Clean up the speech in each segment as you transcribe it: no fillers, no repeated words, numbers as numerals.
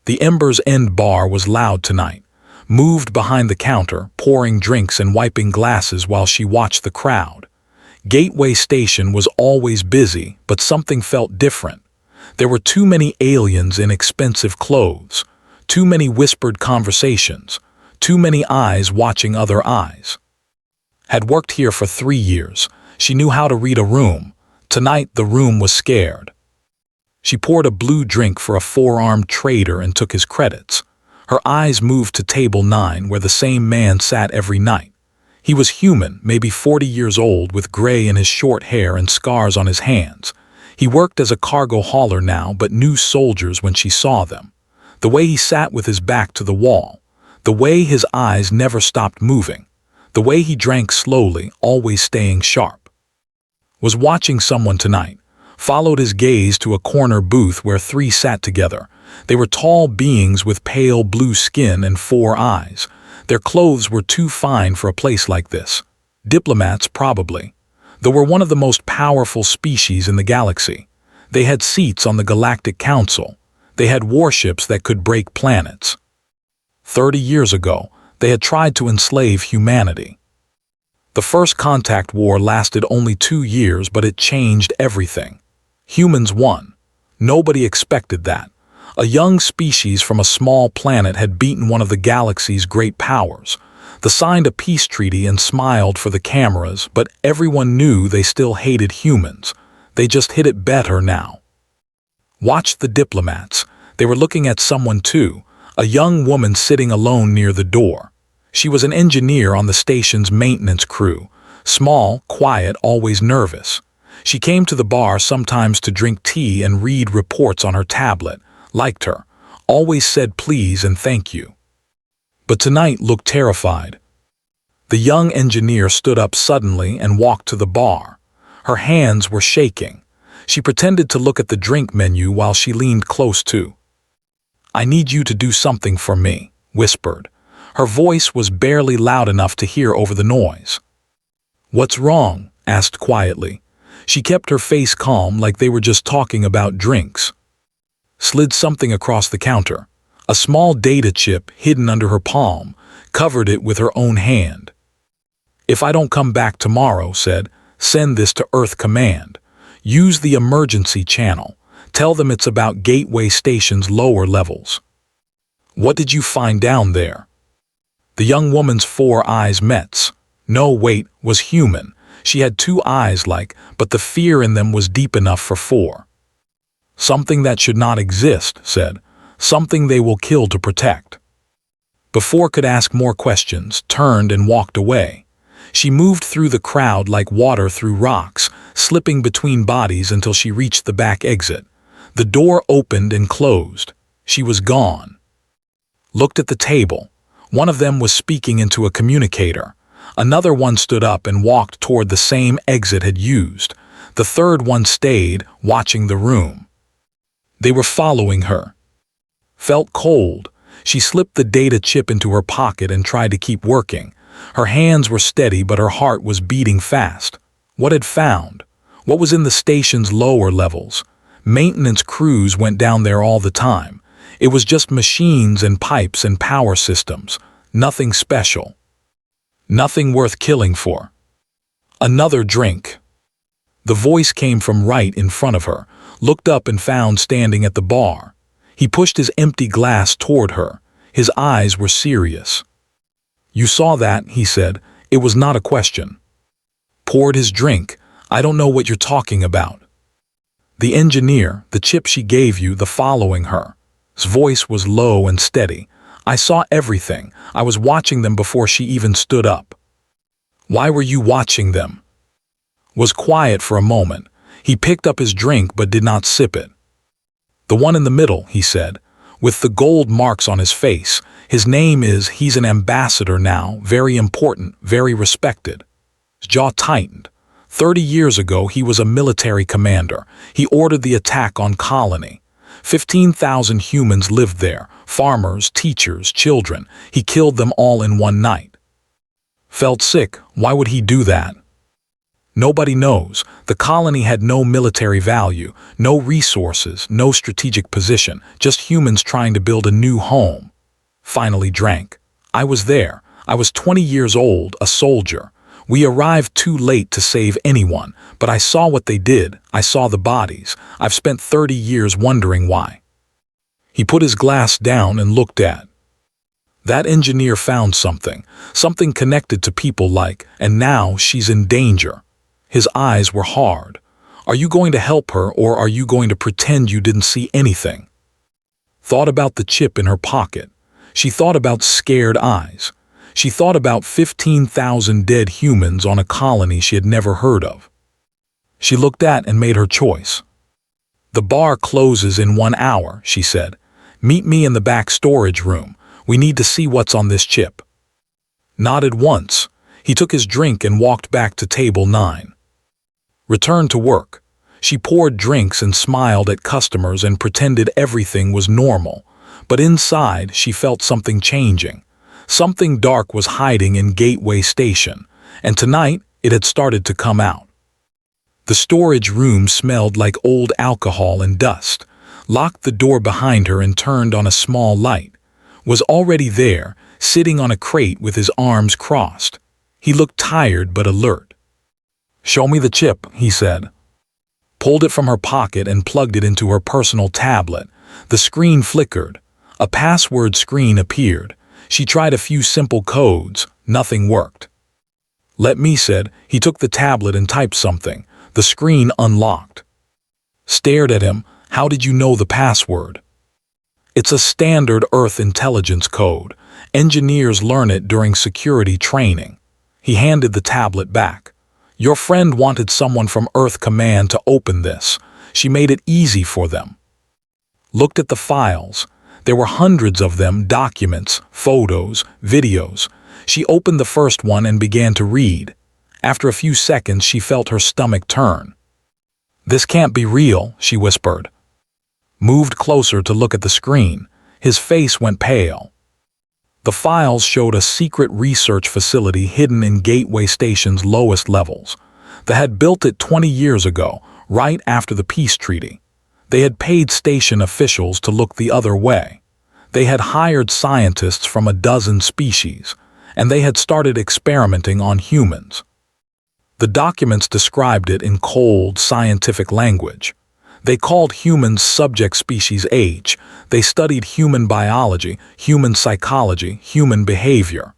The Ember's End bar was loud tonight, moved behind the counter, pouring drinks and wiping glasses while she watched the crowd. Gateway Station was always busy, but something felt different. There were too many aliens in expensive clothes, too many whispered conversations, too many eyes watching other eyes. Had worked here for 3 years. She knew how to read a room. Tonight the room was scared. She poured a blue drink for a 4-armed trader and took his credits. Her eyes moved to table 9 where the same man sat every night. He was human, maybe 40 years old, with gray in his short hair and scars on his hands. He worked as a cargo hauler now, but knew soldiers when she saw them. The way he sat with his back to the wall, the way his eyes never stopped moving, the way he drank slowly, always staying sharp. Was watching someone tonight. Followed his gaze to a corner booth where 3 sat together. They were tall beings with pale blue skin and 4 eyes. Their clothes were too fine for a place like this. Diplomats, probably. They were one of the most powerful species in the galaxy. They had seats on the Galactic Council. They had warships that could break planets. 30 years ago, they had tried to enslave humanity. The First Contact War lasted only 2 years, but it changed everything. Humans won. Nobody expected that. A young species from a small planet had beaten one of the galaxy's great powers. They signed a peace treaty and smiled for the cameras, but everyone knew they still hated humans. They just hid it better now. Watch the diplomats. They were looking at someone too, a young woman sitting alone near the door. She was an engineer on the station's maintenance crew. Small, quiet, always nervous. She came to the bar sometimes to drink tea and read reports on her tablet. Liked her. Always said please and thank you. But tonight looked terrified. The young engineer stood up suddenly and walked to the bar. Her hands were shaking. She pretended to look at the drink menu while she leaned close to. "I need you to do something for me," whispered. Her voice was barely loud enough to hear over the noise. "What's wrong?" asked quietly. She kept her face calm like they were just talking about drinks. Slid something across the counter. A small data chip hidden under her palm, covered it with her own hand. "If I don't come back tomorrow," said, "send this to Earth Command. Use the emergency channel. Tell them it's about Gateway Station's lower levels." "What did you find down there?" The young woman's 4 eyes met. No, wait, was human. She had 2 eyes but the fear in them was deep enough for 4. "Something that should not exist," said. "Something they will kill to protect." Before could ask more questions, turned and walked away. She moved through the crowd like water through rocks, slipping between bodies until she reached the back exit. The door opened and closed. She was gone. Looked at the table. One of them was speaking into a communicator. Another one stood up and walked toward the same exit had used. The third one stayed, watching the room. They were following her. Felt cold. She slipped the data chip into her pocket and tried to keep working. Her hands were steady, but her heart was beating fast. What had found? What was in the station's lower levels? Maintenance crews went down there all the time. It was just machines and pipes and power systems. Nothing special. Nothing worth killing for. Another drink. The voice came from right in front of her, looked up and found standing at the bar. He pushed his empty glass toward her. His eyes were serious. "You saw that," he said. It was not a question. Poured his drink. "I don't know what you're talking about." "The engineer, the chip she gave you, the following her." His voice was low and steady. "I saw everything. I was watching them before she even stood up." "Why were you watching them?" Was quiet for a moment. He picked up his drink but did not sip it. "The one in the middle," he said, with the gold marks on his face. "His name is, he's an ambassador now, very important, very respected." His jaw tightened. 30 years ago he was a military commander. He ordered the attack on Colony. 15,000 humans lived there, farmers, teachers, children. He killed them all in one night. Felt sick. Why would he do that? Nobody knows. The colony had no military value, no resources, no strategic position, just humans trying to build a new home. Finally drank. I was there. I was 20 years old, a soldier. We arrived too late to save anyone, but I saw what they did. I saw the bodies. I've spent 30 years wondering why. He put his glass down and looked at. That engineer found something connected to people and now she's in danger. His eyes were hard. Are you going to help her or are you going to pretend you didn't see anything? Thought about the chip in her pocket. She thought about scared eyes. She thought about 15,000 dead humans on a colony she had never heard of. She looked at and made her choice. The bar closes in 1 hour, she said. Meet me in the back storage room. We need to see what's on this chip. Nodded once. He took his drink and walked back to table 9. Returned to work. She poured drinks and smiled at customers and pretended everything was normal. But inside, she felt something changing. Something dark was hiding in Gateway Station, and tonight it had started to come out. The storage room smelled like old alcohol and dust. Locked the door behind her and turned on a small light. Was already there, sitting on a crate with his arms crossed. He looked tired but alert. "Show me the chip," he said. Pulled it from her pocket and plugged it into her personal tablet. The screen flickered. A password screen appeared. She tried a few simple codes. Nothing worked. "Let me," said. He took the tablet and typed something. The screen unlocked. Stared at him. "How did you know the password?" "It's a standard Earth intelligence code. Engineers learn it during security training." He handed the tablet back. "Your friend wanted someone from Earth Command to open this. She made it easy for them." Looked at the files. There were hundreds of them, documents, photos, videos. She opened the first one and began to read. After a few seconds, she felt her stomach turn. "This can't be real," she whispered. Moved closer to look at the screen. His face went pale. The files showed a secret research facility hidden in Gateway Station's lowest levels. They had built it 20 years ago, right after the peace treaty. They had paid station officials to look the other way. They had hired scientists from a dozen species, and they had started experimenting on humans. The documents described it in cold, scientific language. They called humans subject species H. They studied human biology, human psychology, human behavior.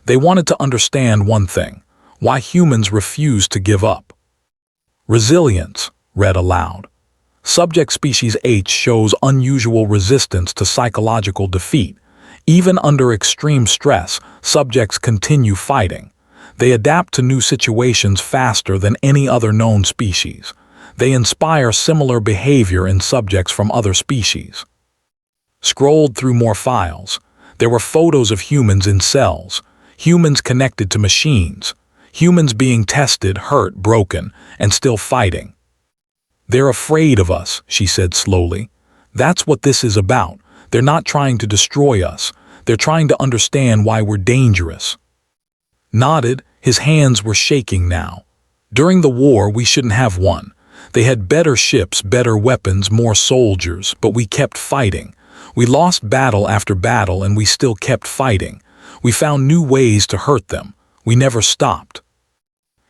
They wanted to understand one thing: why humans refused to give up. "Resilience," read aloud. Subject species H shows unusual resistance to psychological defeat. Even under extreme stress, subjects continue fighting. They adapt to new situations faster than any other known species. They inspire similar behavior in subjects from other species. Scrolled through more files. There were photos of humans in cells, humans connected to machines, humans being tested, hurt, broken, and still fighting. "They're afraid of us," she said slowly. "That's what this is about. They're not trying to destroy us. They're trying to understand why we're dangerous." Nodded. His hands were shaking now. "During the war, we shouldn't have won. They had better ships, better weapons, more soldiers, but we kept fighting. We lost battle after battle and we still kept fighting. We found new ways to hurt them. We never stopped."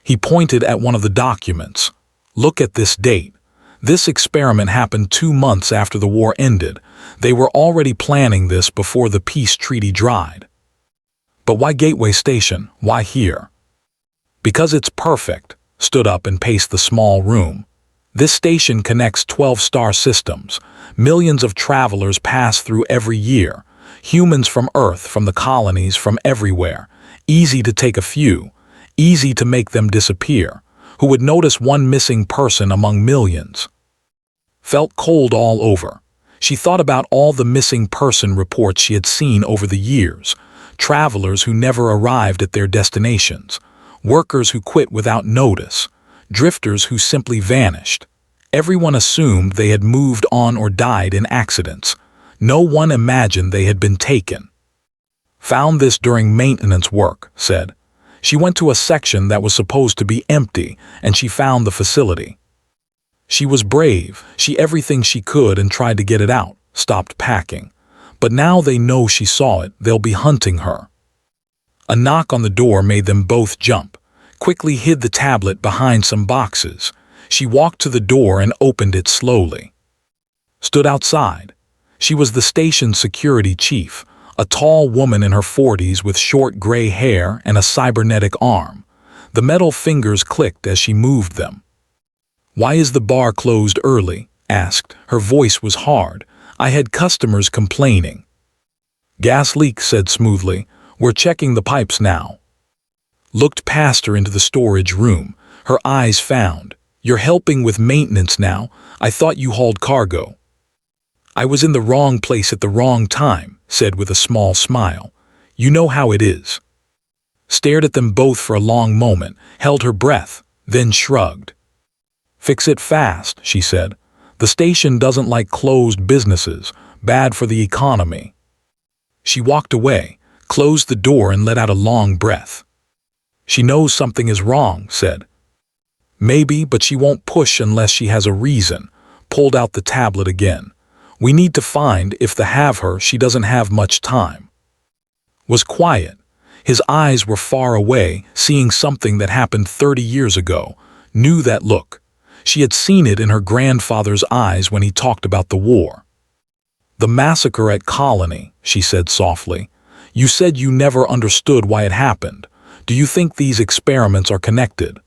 He pointed at one of the documents. "Look at this date. This experiment happened 2 months after the war ended. They were already planning this before the peace treaty dried." "But why Gateway Station? Why here?" "Because it's perfect." Stood up and paced the small room. "This station connects 12 star systems. Millions of travelers pass through every year. Humans from Earth, from the colonies, from everywhere. Easy to take a few. Easy to make them disappear. Who would notice one missing person among millions?" Felt cold all over. She thought about all the missing person reports she had seen over the years. Travelers who never arrived at their destinations. Workers who quit without notice. Drifters who simply vanished. Everyone assumed they had moved on or died in accidents. No one imagined they had been taken. "Found this during maintenance work," said. She went to a section that was supposed to be empty, and she found the facility. She was brave, she everything she could and tried to get it out, stopped packing. But now they know she saw it, they'll be hunting her. A knock on the door made them both jump, quickly hid the tablet behind some boxes. She walked to the door and opened it slowly. Stood outside. She was the station's security chief, a tall woman in her 40s with short gray hair and a cybernetic arm. The metal fingers clicked as she moved them. "Why is the bar closed early?" asked. Her voice was hard. "I had customers complaining." "Gas leak," said smoothly. "We're checking the pipes now." Looked past her into the storage room. Her eyes found. "You're helping with maintenance now? I thought you hauled cargo." "I was in the wrong place at the wrong time," said with a small smile. "You know how it is." Stared at them both for a long moment, held her breath, then shrugged. "Fix it fast," she said. "The station doesn't like closed businesses, bad for the economy." She walked away, closed the door and let out a long breath. "She knows something is wrong," said. "Maybe, but she won't push unless she has a reason." Pulled out the tablet again. "We need to find if the have her, she doesn't have much time." Was quiet. His eyes were far away, seeing something that happened 30 years ago. Knew that look. She had seen it in her grandfather's eyes when he talked about the war. "The massacre at Colony," she said softly. "You said you never understood why it happened. Do you think these experiments are connected?"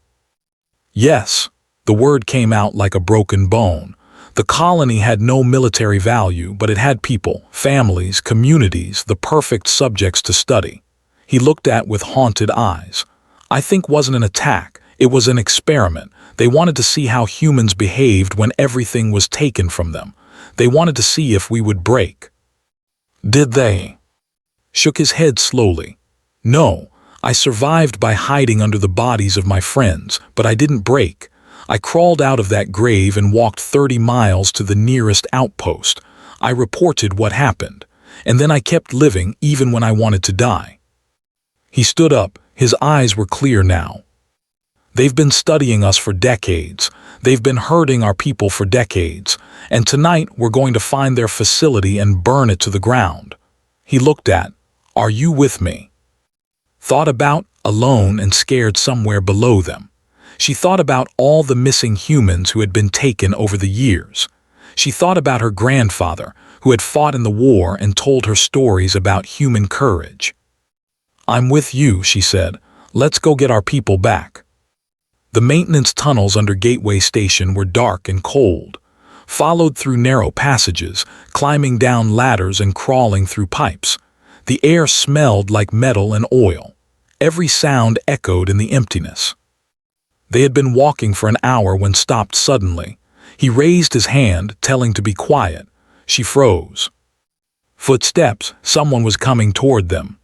"Yes." The word came out like a broken bone. The colony had no military value, but it had people, families, communities, the perfect subjects to study. He looked at with haunted eyes. "I think wasn't an attack, it was an experiment. They wanted to see how humans behaved when everything was taken from them. They wanted to see if we would break." "Did they?" Shook his head slowly. "No, I survived by hiding under the bodies of my friends, but I didn't break. I crawled out of that grave and walked 30 miles to the nearest outpost. I reported what happened, and then I kept living even when I wanted to die." He stood up, his eyes were clear now. "They've been studying us for decades. They've been hurting our people for decades, and tonight we're going to find their facility and burn it to the ground." He looked at, "Are you with me?" Thought about, alone and scared somewhere below them. She thought about all the missing humans who had been taken over the years. She thought about her grandfather, who had fought in the war and told her stories about human courage. "I'm with you," she said. "Let's go get our people back." The maintenance tunnels under Gateway Station were dark and cold. Followed through narrow passages, climbing down ladders and crawling through pipes. The air smelled like metal and oil. Every sound echoed in the emptiness. They had been walking for an hour when stopped suddenly. He raised his hand, telling to be quiet. She froze. Footsteps, someone was coming toward them.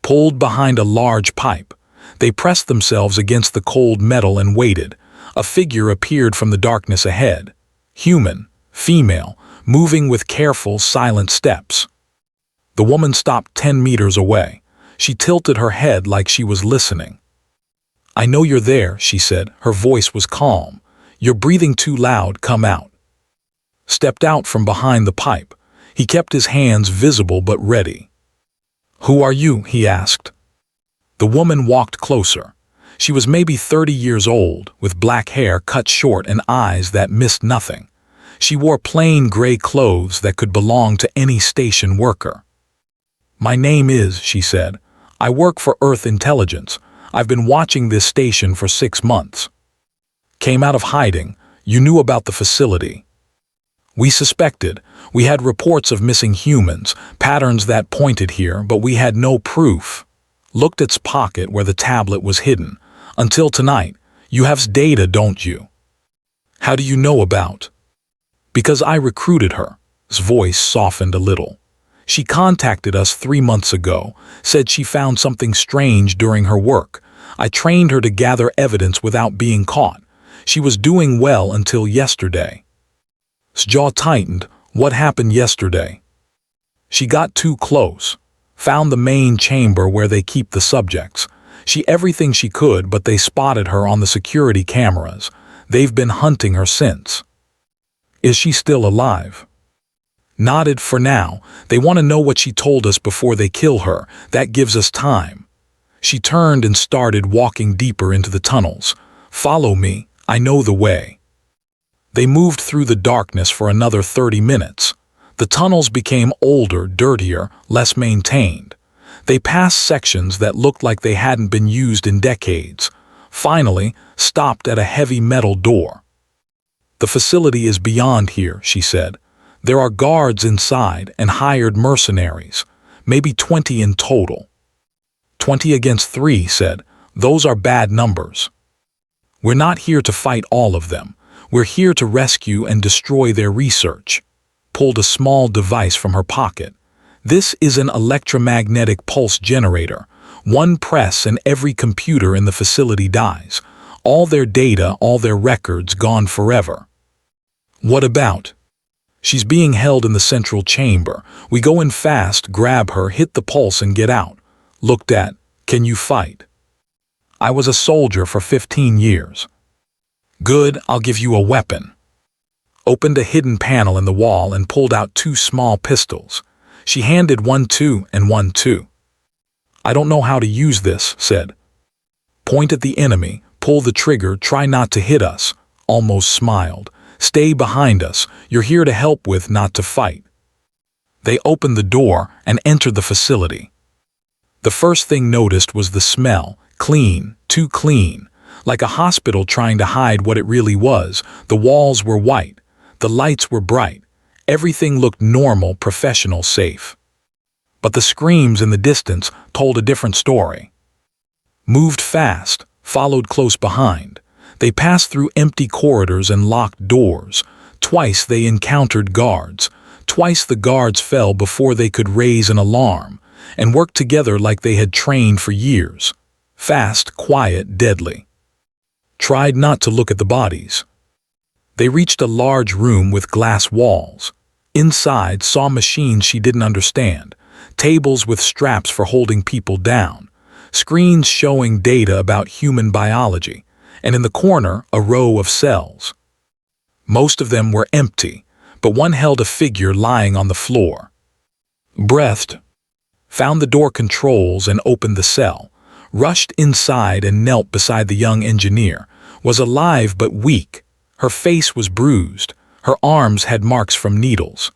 Pulled behind a large pipe. They pressed themselves against the cold metal and waited. A figure appeared from the darkness ahead. Human, female, moving with careful, silent steps. The woman stopped 10 meters away. She tilted her head like she was listening. "I know you're there," she said. Her voice was calm. "You're breathing too loud, come out." Stepped out from behind the pipe. He kept his hands visible but ready. "Who are you?" he asked. The woman walked closer. She was maybe 30 years old, with black hair cut short and eyes that missed nothing. She wore plain gray clothes that could belong to any station worker. "My name is," she said. "I work for Earth Intelligence. I've been watching this station for 6 months. Came out of hiding. You knew about the facility. We suspected. We had reports of missing humans, patterns that pointed here, but we had no proof. Looked its pocket where the tablet was hidden. Until tonight. You have data, don't you?" "How do you know about?" "Because I recruited her." His voice softened a little. "She contacted us 3 months ago, said she found something strange during her work. I trained her to gather evidence without being caught. She was doing well until yesterday." His jaw tightened. "What happened yesterday?" "She got too close. Found the main chamber where they keep the subjects. She everything she could, but they spotted her on the security cameras. They've been hunting her since. Is she still alive? Nodded for now. They want to know what she told us before they kill her. That gives us time. She turned and started walking deeper into the tunnels. Follow me, I know the way. They moved through the darkness for another 30 minutes. The tunnels became older, dirtier, less maintained. They passed sections that looked like they hadn't been used in decades. Finally, stopped at a heavy metal door. The facility is beyond here, she said. There are guards inside and hired mercenaries, maybe 20 in total. 20 against 3, said. Those are bad numbers. We're not here to fight all of them. We're here to rescue and destroy their research. Pulled a small device from her pocket. This is an electromagnetic pulse generator. One press and every computer in the facility dies. All their data, all their records gone forever. What about? She's being held in the central chamber. We go in fast, grab her, hit the pulse and get out. Looked at. Can you fight? I was a soldier for 15 years. Good, I'll give you a weapon. Opened a hidden panel in the wall and pulled out 2 small pistols. She handed one to and one to. I don't know how to use this, said. Point at the enemy, pull the trigger, try not to hit us. Almost smiled. Stay behind us. You're here to help with, not to fight. They opened the door and entered the facility. The first thing noticed was the smell. Clean, too clean. Like a hospital trying to hide what it really was. The walls were white. The lights were bright. Everything looked normal, professional, safe. But the screams in the distance told a different story. Moved fast, followed close behind. They passed through empty corridors and locked doors. Twice they encountered guards. Twice the guards fell before they could raise an alarm, and worked together like they had trained for years. Fast, quiet, deadly. Tried not to look at the bodies. They reached a large room with glass walls. Inside, saw machines she didn't understand. Tables with straps for holding people down. Screens showing data about human biology. And in the corner, a row of cells. Most of them were empty, but one held a figure lying on the floor. Breathed. Found the door controls and opened the cell. Rushed inside and knelt beside the young engineer. Was alive but weak. Her face was bruised. Her arms had marks from needles.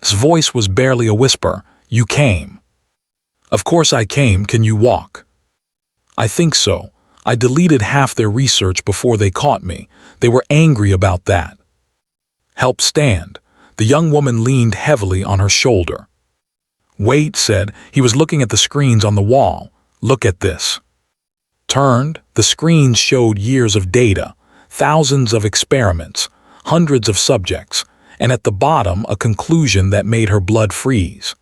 His voice was barely a whisper. You came. Of course I came. Can you walk? I think so. I deleted half their research before they caught me. They were angry about that. Help stand. The young woman leaned heavily on her shoulder. Wait, said. He was looking at the screens on the wall. Look at this. Turned. The screens showed years of data. Thousands of experiments. Hundreds of subjects. And at the bottom, a conclusion that made her blood freeze.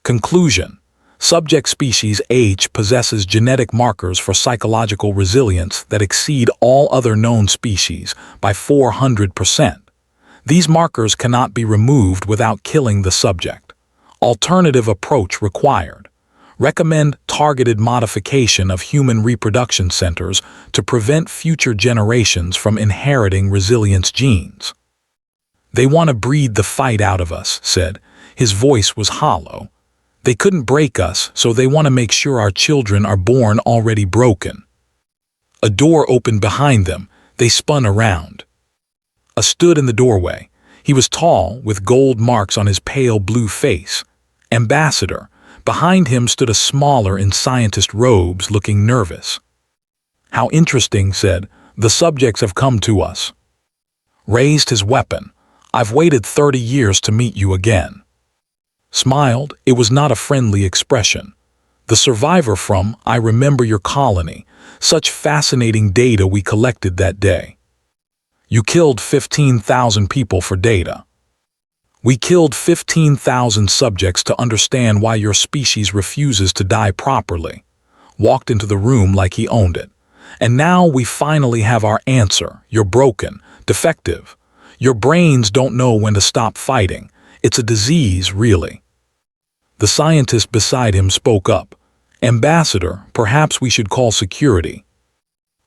Conclusion. Subject species H possesses genetic markers for psychological resilience that exceed all other known species by 400%. These markers cannot be removed without killing the subject. Alternative approach required. Recommend targeted modification of human reproduction centers to prevent future generations from inheriting resilience genes. They want to breed the fight out of us, said. His voice was hollow. They couldn't break us, so they want to make sure our children are born already broken. A door opened behind them. They spun around. Stood in the doorway. He was tall, with gold marks on his pale blue face. Ambassador. Behind him stood a smaller in scientist robes, looking nervous. How interesting, said. The subjects have come to us. Raised his weapon. I've waited 30 years to meet you again. Smiled. It was not a friendly expression. The survivor from I remember your colony. Such fascinating data we collected that day. You killed 15,000 people for data. We killed 15,000 subjects to understand why your species refuses to die properly. Walked into the room like he owned it. And now we finally have our answer. You're broken, defective. Your brains don't know when to stop fighting. It's a disease, really. The scientist beside him spoke up. Ambassador, perhaps we should call security.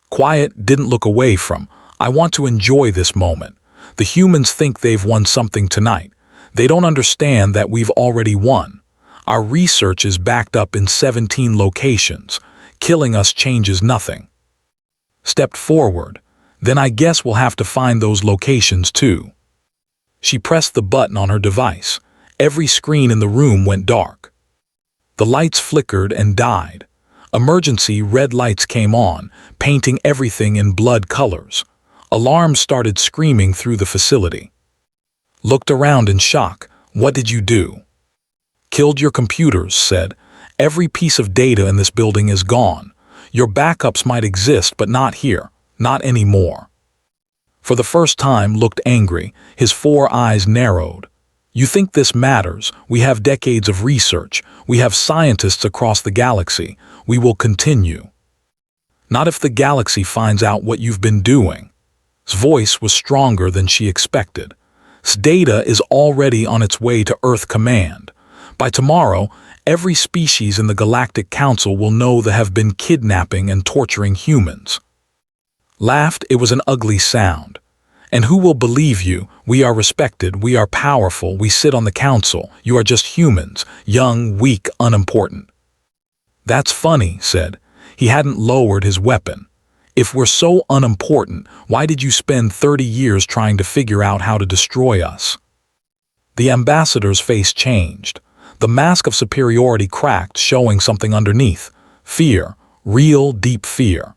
Quiet didn't look away from, I want to enjoy this moment. The humans think they've won something tonight. They don't understand that we've already won. Our research is backed up in 17 locations. Killing us changes nothing. Stepped forward. Then I guess we'll have to find those locations too. She pressed the button on her device. Every screen in the room went dark. The lights flickered and died. Emergency red lights came on, painting everything in blood colors. Alarms started screaming through the facility. Looked around in shock. What did you do? Killed your computers, said. Every piece of data in this building is gone. Your backups might exist, but not here. Not anymore. For the first time, looked angry. His 4 eyes narrowed. You think this matters? We have decades of research. We have scientists across the galaxy. We will continue. Not if the galaxy finds out what you've been doing. His voice was stronger than she expected. His data is already on its way to Earth Command. By tomorrow, every species in the Galactic Council will know they have been kidnapping and torturing humans. Laughed, it was an ugly sound. And who will believe you? We are respected, we are powerful, we sit on the council. You are just humans, young, weak, unimportant. That's funny, said. He hadn't lowered his weapon. If we're so unimportant, why did you spend 30 years trying to figure out how to destroy us? The ambassador's face changed. The mask of superiority cracked, showing something underneath. Fear, real, deep fear.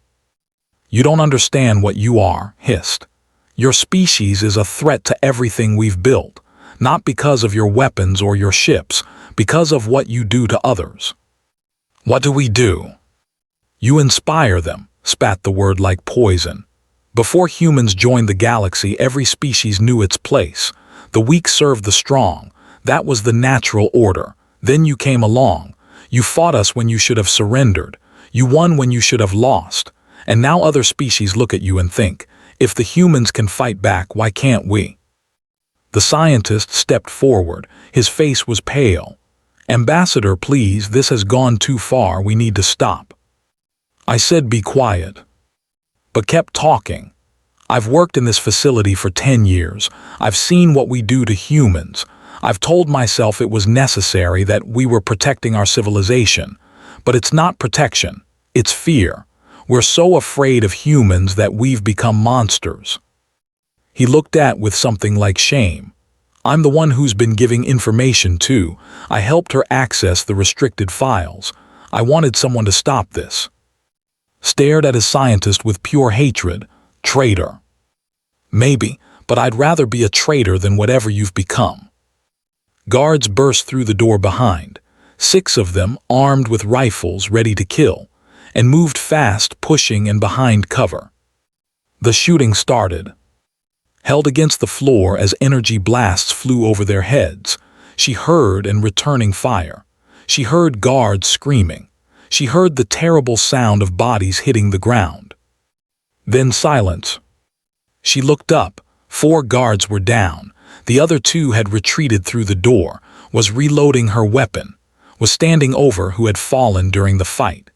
You don't understand what you are, hissed. Your species is a threat to everything we've built, not because of your weapons or your ships, because of what you do to others. What do we do? You inspire them, spat the word like poison. Before humans joined the galaxy, every species knew its place. The weak served the strong. That was the natural order. Then you came along. You fought us when you should have surrendered. You won when you should have lost. And now other species look at you and think, if the humans can fight back, why can't we? The scientist stepped forward. His face was pale. Ambassador, please, this has gone too far. We need to stop. I said be quiet, but kept talking. I've worked in this facility for 10 years. I've seen what we do to humans. I've told myself it was necessary, that we were protecting our civilization. But it's not protection, it's fear. We're so afraid of humans that we've become monsters. He looked at with something like shame. I'm the one who's been giving information too. I helped her access the restricted files. I wanted someone to stop this. Stared at his scientist with pure hatred. Traitor. Maybe, but I'd rather be a traitor than whatever you've become. Guards burst through the door behind. 6 of them, armed with rifles, ready to kill, and moved fast, pushing and behind cover. The shooting started. Held against the floor as energy blasts flew over their heads. She heard and returning fire. She heard guards screaming. She heard the terrible sound of bodies hitting the ground. Then silence. She looked up. 4 guards were down. The other 2 had retreated through the door, was reloading her weapon, was standing over who had fallen during the fight.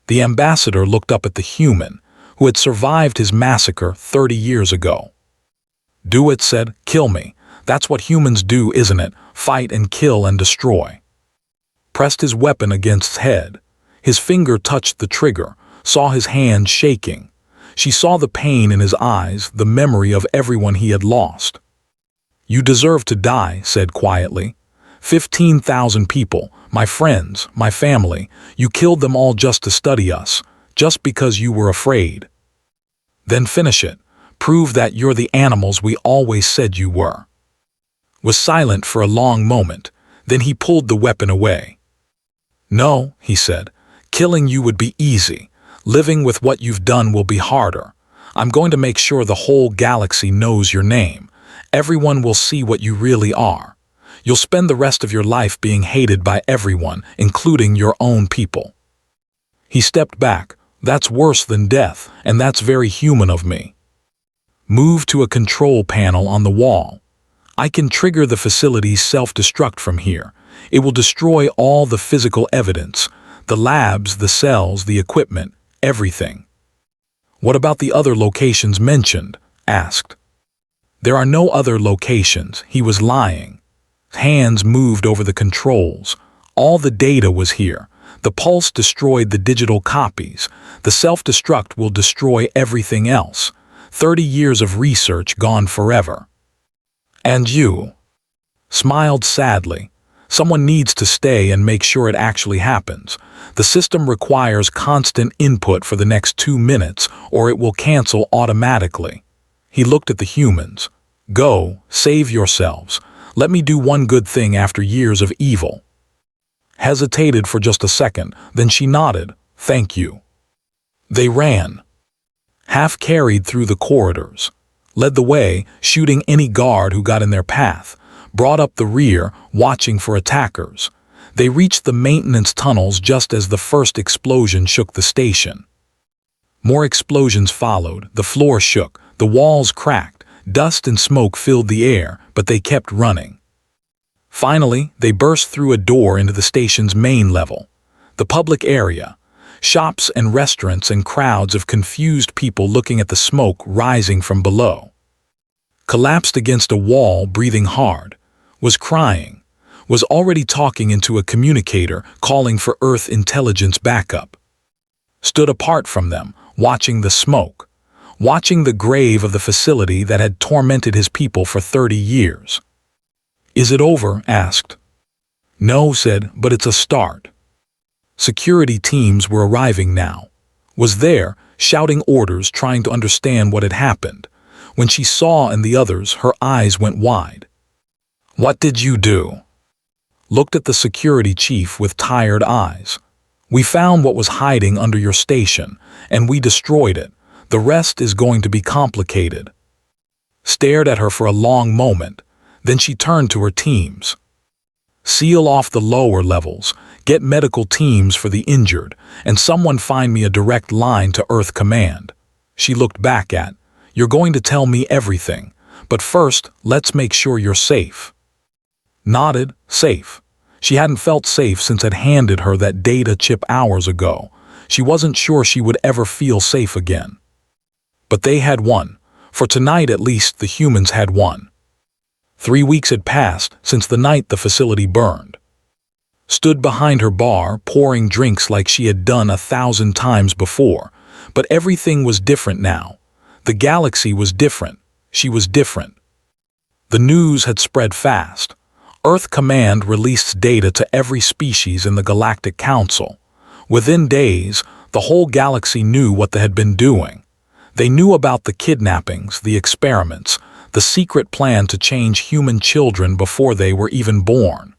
The ambassador looked up at the human, who had survived his massacre 30 years ago. Do it, said. Kill me. That's what humans do, isn't it? Fight and kill and destroy. Pressed his weapon against his head. His finger touched the trigger, saw his hand shaking. She saw the pain in his eyes, the memory of everyone he had lost. You deserve to die, said quietly. 15,000 people, my friends, my family, you killed them all just to study us, just because you were afraid. Then finish it. Prove that you're the animals we always said you were. Was silent for a long moment, then he pulled the weapon away. No, he said, killing you would be easy. Living with what you've done will be harder. I'm going to make sure the whole galaxy knows your name. Everyone will see what you really are. You'll spend the rest of your life being hated by everyone, including your own people. He stepped back. That's worse than death, and that's very human of me. Move to a control panel on the wall. I can trigger the facility's self-destruct from here. It will destroy all the physical evidence. The labs, the cells, the equipment, everything. What about the other locations mentioned? Asked. There are no other locations. He was lying. Hands moved over the controls. All the data was here. The pulse destroyed the digital copies. The self-destruct will destroy everything else. 30 years of research gone forever. And you? Smiled sadly. Someone needs to stay and make sure it actually happens. The system requires constant input for the next 2 minutes, or it will cancel automatically. He looked at the humans. Go, save yourselves. Let me do one good thing after years of evil. Hesitated for just a second, then she nodded. Thank you. They ran. Half carried through the corridors. Led the way, shooting any guard who got in their path. Brought up the rear, watching for attackers. They reached the maintenance tunnels just as the first explosion shook the station. More explosions followed. The floor shook. The walls cracked. Dust and smoke filled the air, but they kept running. Finally, they burst through a door into the station's main level. The public area. Shops and restaurants and crowds of confused people looking at the smoke rising from below. Collapsed against a wall, breathing hard. Was crying. Was already talking into a communicator, calling for Earth intelligence backup. Stood apart from them, watching the smoke. Watching the grave of the facility that had tormented his people for 30 years. Is it over? Asked. No, said, but it's a start. Security teams were arriving now. Was there, shouting orders, trying to understand what had happened. When she saw and the others, her eyes went wide. What did you do? Looked at the security chief with tired eyes. We found what was hiding under your station, and we destroyed it. The rest is going to be complicated. Stared at her for a long moment. Then she turned to her teams. Seal off the lower levels, get medical teams for the injured, and someone find me a direct line to Earth Command. She looked back at, you're going to tell me everything, but first, let's make sure you're safe. Nodded, safe. She hadn't felt safe since I'd handed her that data chip hours ago. She wasn't sure she would ever feel safe again. But they had won. For tonight at least the humans had won. 3 weeks had passed since the night the facility burned. Stood behind her bar, pouring drinks like she had done 1,000 times before. But everything was different now. The galaxy was different. She was different. The news had spread fast. Earth Command released data to every species in the Galactic Council. Within days, the whole galaxy knew what they had been doing. They knew about the kidnappings, the experiments, the secret plan to change human children before they were even born.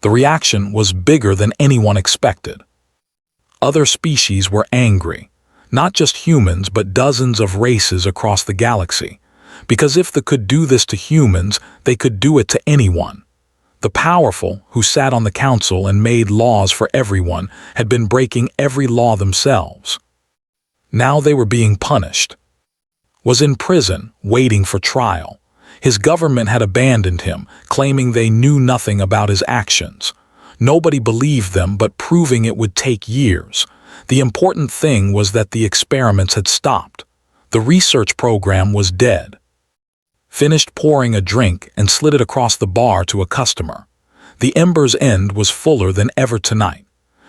The reaction was bigger than anyone expected. Other species were angry, not just humans but dozens of races across the galaxy, because if they could do this to humans, they could do it to anyone. The powerful, who sat on the council and made laws for everyone, had been breaking every law themselves. Now they were being punished. Was in prison, waiting for trial. His government had abandoned him, claiming they knew nothing about his actions. Nobody believed them, but proving it would take years. The important thing was that the experiments had stopped. The research program was dead. Finished pouring a drink and slid it across the bar to a customer. The ember's end was fuller than ever tonight.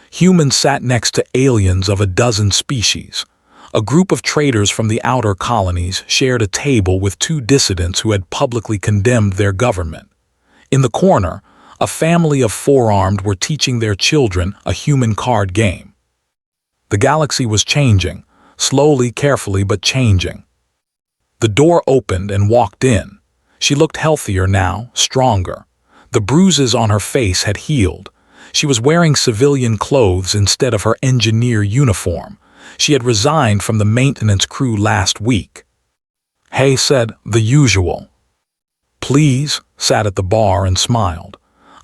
Humans sat next to aliens of a dozen species. A group of traders from the outer colonies shared a table with 2 dissidents who had publicly condemned their government. In the corner, a family of 4-armed were teaching their children a human card game. The galaxy was changing, slowly, carefully, but changing. The door opened and walked in. She looked healthier now, stronger. The bruises on her face had healed. She was wearing civilian clothes instead of her engineer uniform. She had resigned from the maintenance crew last week. Hay said, the usual. Please, sat at the bar and smiled.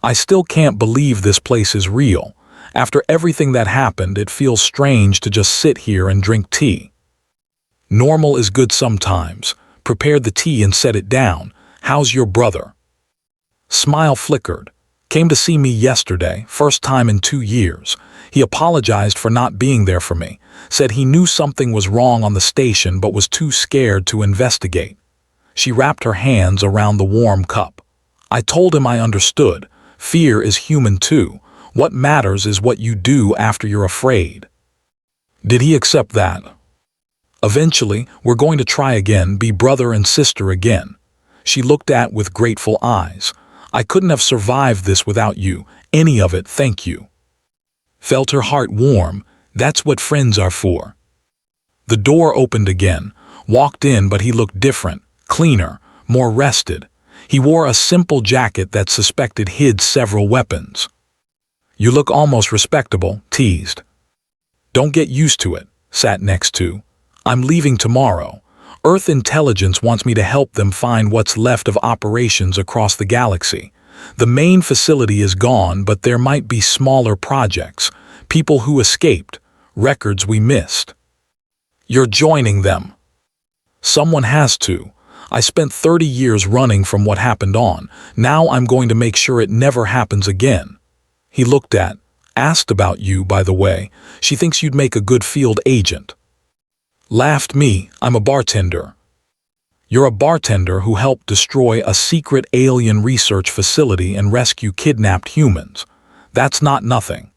I still can't believe this place is real. After everything that happened, it feels strange to just sit here and drink tea. Normal is good sometimes. Prepared the tea and set it down. How's your brother? Smile flickered. Came to see me yesterday, first time in 2 years. He apologized for not being there for me, said he knew something was wrong on the station but was too scared to investigate. She wrapped her hands around the warm cup. I told him I understood. Fear is human too. What matters is what you do after you're afraid. Did he accept that? Eventually, we're going to try again, be brother and sister again. She looked at with grateful eyes. I couldn't have survived this without you. Any of it, thank you. Felt her heart warm. That's what friends are for. The door opened again. Walked in, but he looked different, cleaner, more rested. He wore a simple jacket that suspected hid several weapons. You look almost respectable, teased. Don't get used to it, sat next to. I'm leaving tomorrow. Earth intelligence wants me to help them find what's left of operations across the galaxy. The main facility is gone, but there might be smaller projects, people who escaped, records we missed. You're joining them. Someone has to. I spent 30 years running from what happened on. Now I'm going to make sure it never happens again. He asked about you, by the way. She thinks you'd make a good field agent. Laughed me, I'm a bartender. You're a bartender who helped destroy a secret alien research facility and rescue kidnapped humans. That's not nothing.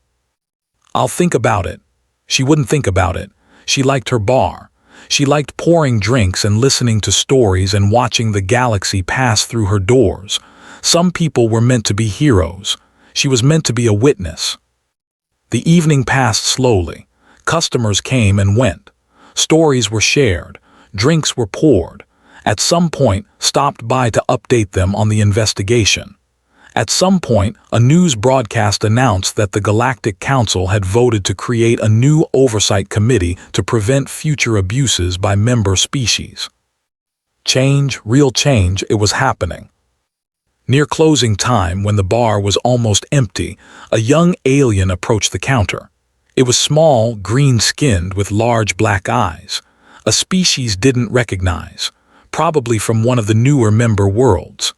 I'll think about it. She wouldn't think about it. She liked her bar. She liked pouring drinks and listening to stories and watching the galaxy pass through her doors. Some people were meant to be heroes. She was meant to be a witness. The evening passed slowly. Customers came and went. Stories were shared. Drinks were poured. At some point, stopped by to update them on the investigation. At some point, a news broadcast announced that the Galactic Council had voted to create a new oversight committee to prevent future abuses by member species. Change, real change, it was happening. Near closing time, when the bar was almost empty, a young alien approached the counter. It was small, green-skinned, with large black eyes, a species didn't recognize, probably from one of the newer member worlds.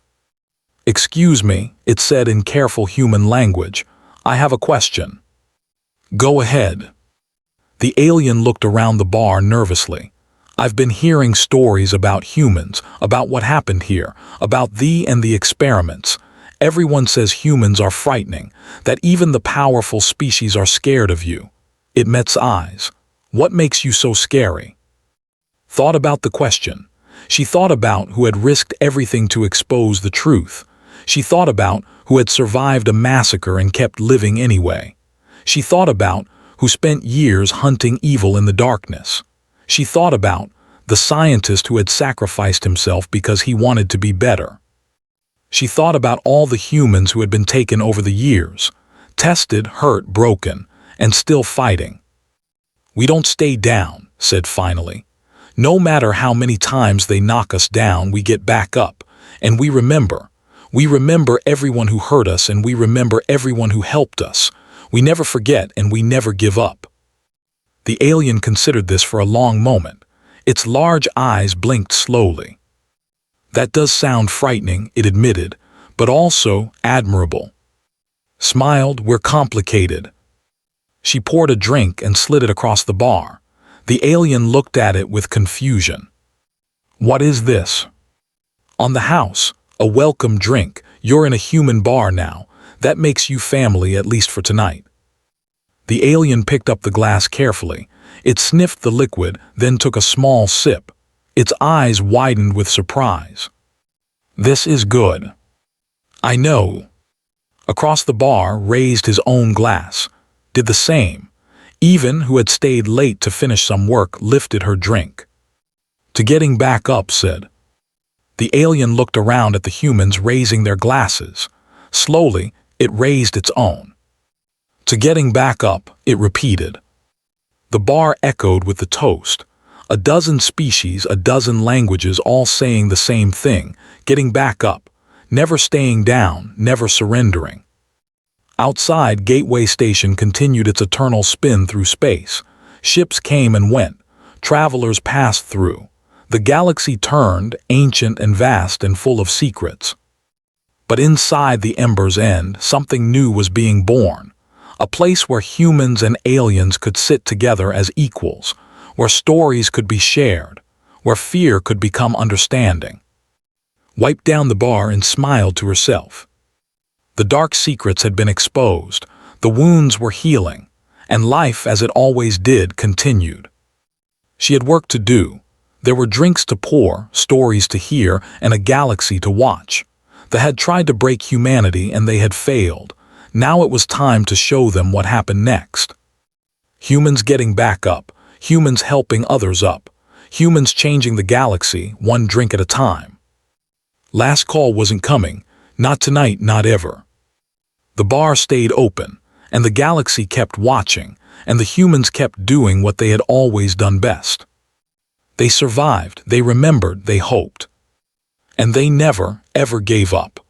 Excuse me, it said in careful human language. I have a question. Go ahead. The alien looked around the bar nervously. I've been hearing stories about humans, about what happened here, about thee and the experiments. Everyone says humans are frightening, that even the powerful species are scared of you. It met's eyes. What makes you so scary? Thought about the question. She thought about who had risked everything to expose the truth. She thought about who had survived a massacre and kept living anyway. She thought about who spent years hunting evil in the darkness. She thought about the scientist who had sacrificed himself because he wanted to be better. She thought about all the humans who had been taken over the years, tested, hurt, broken, and still fighting. We don't stay down, said finally. No matter how many times they knock us down, we get back up, and we remember. We remember everyone who hurt us, and we remember everyone who helped us. We never forget, and we never give up. The alien considered this for a long moment. Its large eyes blinked slowly. That does sound frightening, it admitted, but also admirable. Smiled, we're complicated. She poured a drink and slid it across the bar. The alien looked at it with confusion. What is this? On the house, a welcome drink. You're in a human bar now. That makes you family, at least for tonight. The alien picked up the glass carefully. It sniffed the liquid, then took a small sip. Its eyes widened with surprise. This is good. I know. Across the bar, raised his own glass. Did the same. Even, who had stayed late to finish some work, lifted her drink. To getting back up, said. The alien looked around at the humans raising their glasses. Slowly, it raised its own. To getting back up, it repeated. The bar echoed with the toast. A dozen species, a dozen languages, all saying the same thing, getting back up, never staying down, never surrendering. Outside, Gateway Station continued its eternal spin through space. Ships came and went. Travelers passed through. The galaxy turned, ancient and vast and full of secrets. But inside the ember's end, something new was being born. A place where humans and aliens could sit together as equals, where stories could be shared, where fear could become understanding. Wiped down the bar and smiled to herself. The dark secrets had been exposed, the wounds were healing, and life as it always did continued. She had work to do. There were drinks to pour, stories to hear, and a galaxy to watch. They had tried to break humanity and they had failed. Now it was time to show them what happened next. Humans getting back up, humans helping others up, humans changing the galaxy one drink at a time. Last call wasn't coming, not tonight, not ever. The bar stayed open, and the galaxy kept watching, and the humans kept doing what they had always done best. They survived, they remembered, they hoped. And they never, ever gave up.